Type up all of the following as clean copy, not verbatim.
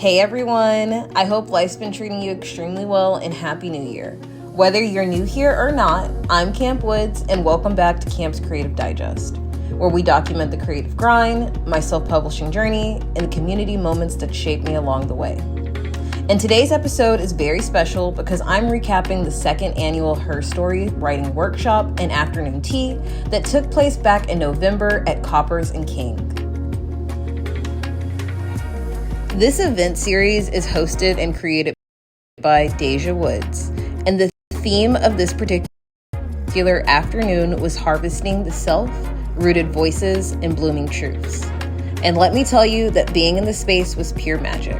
Hey everyone, I hope life's been treating you extremely well and Happy New Year. Whether you're new here or not, I'm KAMP'WOODS and welcome back to KAMP'S Creative Digest, where we document the creative grind, my self-publishing journey, and the community moments that shaped me along the way. And today's episode is very special because I'm recapping the second annual HerStory writing workshop and afternoon tea that took place back in November at Koppers and King. This event series is hosted and created by Zakia Holland, and the theme of this particular afternoon was harvesting the self, rooted voices, and blooming truths. And let me tell you that being in the space was pure magic.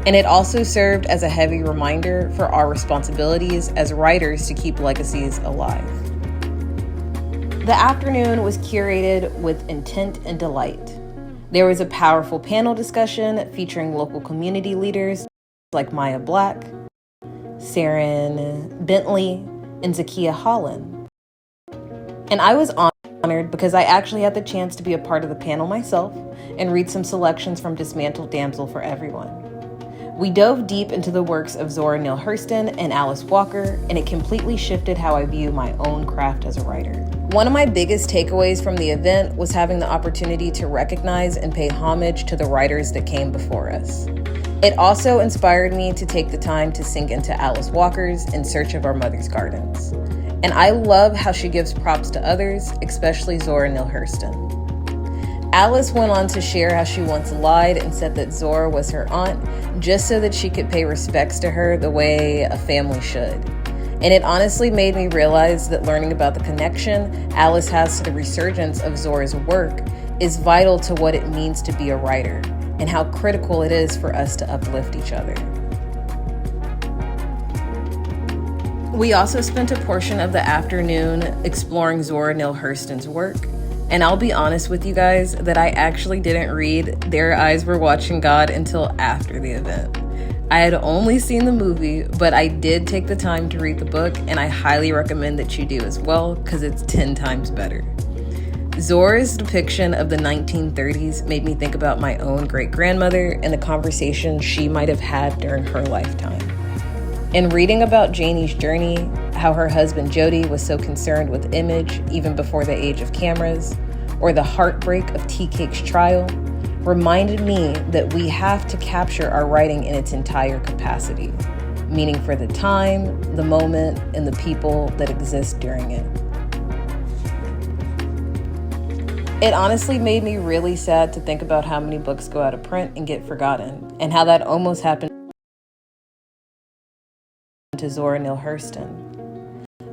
And it also served as a heavy reminder for our responsibilities as writers to keep legacies alive. The afternoon was curated with intent and delight. There was a powerful panel discussion featuring local community leaders like Maya Black, Seryn Bentley, and Zakia Holland. And I was honored because I actually had the chance to be a part of the panel myself and read some selections from Dismantled Damsel for everyone. We dove deep into the works of Zora Neale Hurston and Alice Walker, and it completely shifted how I view my own craft as a writer. One of my biggest takeaways from the event was having the opportunity to recognize and pay homage to the writers that came before us. It also inspired me to take the time to sink into Alice Walker's In Search of Our Mother's Gardens. And I love how she gives props to others, especially Zora Neale Hurston. Alice went on to share how she once lied and said that Zora was her aunt just so that she could pay respects to her the way a family should. And it honestly made me realize that learning about the connection Alice has to the resurgence of Zora's work is vital to what it means to be a writer and how critical it is for us to uplift each other. We also spent a portion of the afternoon exploring Zora Neale Hurston's work. And I'll be honest with you guys that I actually didn't read Their Eyes Were Watching God until after the event. I had only seen the movie, but I did take the time to read the book, and I highly recommend that you do as well because it's 10 times better. Zora's depiction of the 1930s made me think about my own great-grandmother and the conversations she might have had during her lifetime. In reading about Janie's journey, how her husband Jody was so concerned with image even before the age of cameras, or the heartbreak of Tea Cake's trial, reminded me that we have to capture our writing in its entire capacity, meaning for the time, the moment, and the people that exist during it. It honestly made me really sad to think about how many books go out of print and get forgotten, and how that almost happened to Zora Neale Hurston.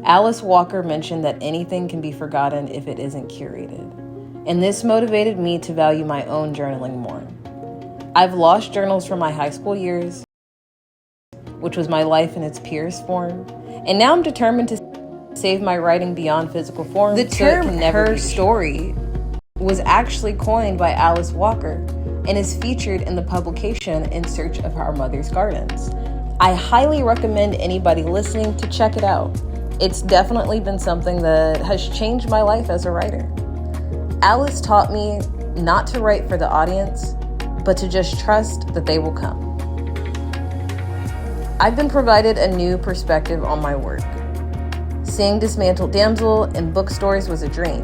Alice Walker mentioned that anything can be forgotten if it isn't curated, and this motivated me to value my own journaling more. I've lost journals from my high school years, which was my life in its purest form, and now I'm determined to save my writing beyond physical form. The term HerStory was actually coined by Alice Walker and is featured in the publication In Search of Our Mother's Gardens. I highly recommend anybody listening to check it out. It's definitely been something that has changed my life as a writer. Alice taught me not to write for the audience, but to just trust that they will come. I've been provided a new perspective on my work. Seeing Dismantled Damsel in bookstores was a dream,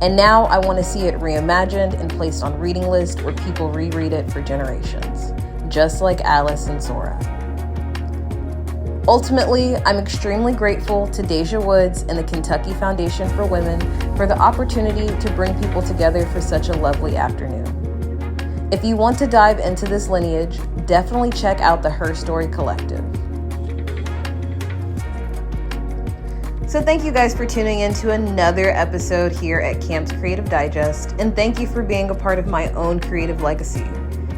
and now I want to see it reimagined and placed on reading lists where people reread it for generations, just like Alice and Zora. Ultimately, I'm extremely grateful to Zakia Holland and the Kentucky Foundation for Women for the opportunity to bring people together for such a lovely afternoon. If you want to dive into this lineage, definitely check out the HerStory Collective. So thank you guys for tuning in to another episode here at KAMP'S Creative Digest, and thank you for being a part of my own creative legacy.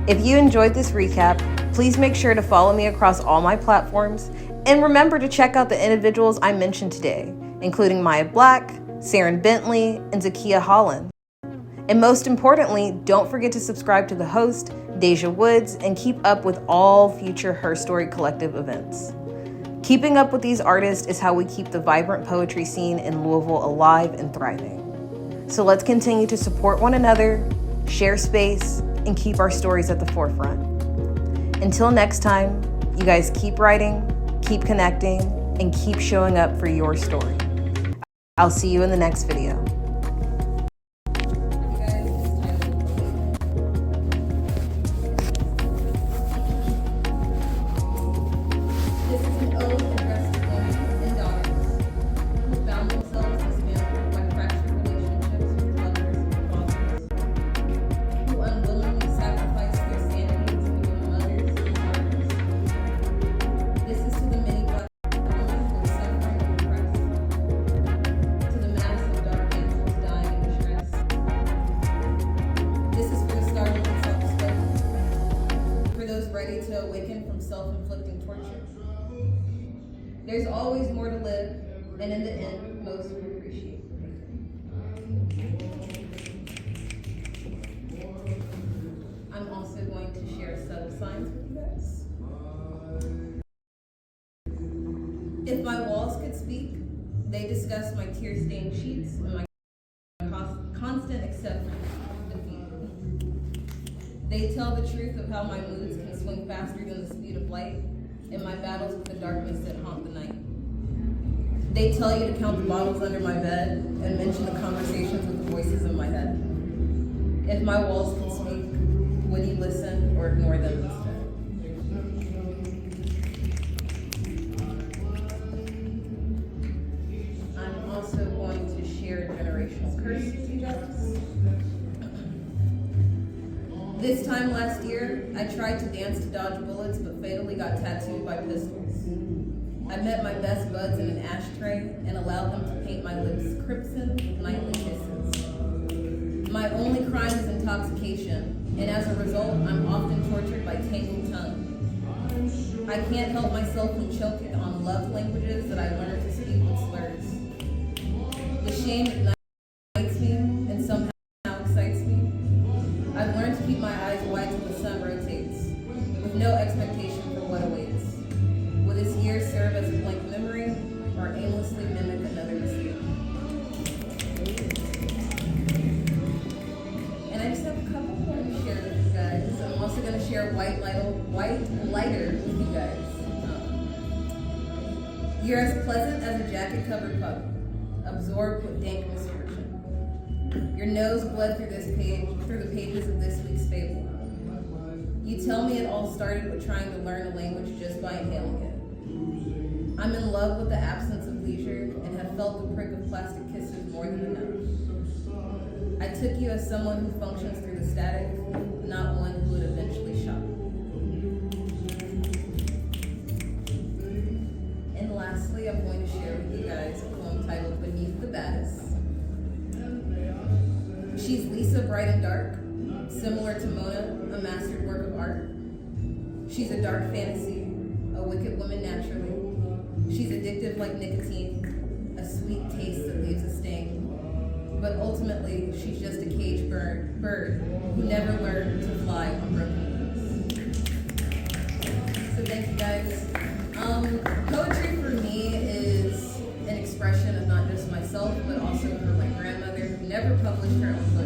If you enjoyed this recap, please make sure to follow me across all my platforms. And remember to check out the individuals I mentioned today, including Maya Black, Seryn Bentley, and Zakia Holland. And most importantly, don't forget to subscribe to the host, Zakia Holland, and keep up with all future HerStory Collective events. Keeping up with these artists is how we keep the vibrant poetry scene in Louisville alive and thriving. So let's continue to support one another, share space, and keep our stories at the forefront. Until next time, you guys keep writing, keep connecting, and keep showing up for your story. I'll see you in the next video. Ready to awaken from self-inflicting torture. There's always more to live, and in the end, most will appreciate it. I'm also going to share subtle signs with you guys. If my walls could speak, they discuss my tear-stained sheets and my constant acceptance of defeat. They tell the truth of how my moods can swing faster than the speed of light, and my battles with the darkness that haunt the night. They tell you to count the bottles under my bed and mention the conversations with the voices in my head. If my walls could speak, would you listen or ignore them instead? I'm also going to share a generational curse with you guys. This time last year, I tried to dance to dodge bullets, but fatally got tattooed by pistols. I met my best buds in an ashtray and allowed them to paint my lips crimson with nightly kisses. My only crime is intoxication, and as a result, I'm often tortured by tangled tongue. I can't help myself from choking on love languages that I learned to speak with slurs. The shame ignites me and somehow excites me. I've learned to keep my eyes wide till the sun rotates, with no expectation for what awaits. Will this year serve as a blank memory, or aimlessly mimic another mistake? And I just have a couple more to share with you guys. I'm also going to share white lighter with you guys. You're as pleasant as a jacket-covered pup, absorbed with dank misfortune. Your nose bled through the pages of this week's fable. You tell me it all started with trying to learn a language just by inhaling it. I'm in love with the absence of leisure and have felt the prick of plastic kisses more than enough. I took you as someone who functions through the static, not one who would eventually shop. And lastly, I'm going to share with you guys a poem titled Beneath the Baddest. She's Lisa, bright and dark, similar to Mona, a mastered work of art. She's a dark fantasy, a wicked woman naturally. She's addictive like nicotine, a sweet taste that leaves a sting. But ultimately, she's just a caged bird who never learned to fly on broken wings. So thank you guys. Poetry for me is an expression of not just myself, but also for my grandmother, who never published her own book.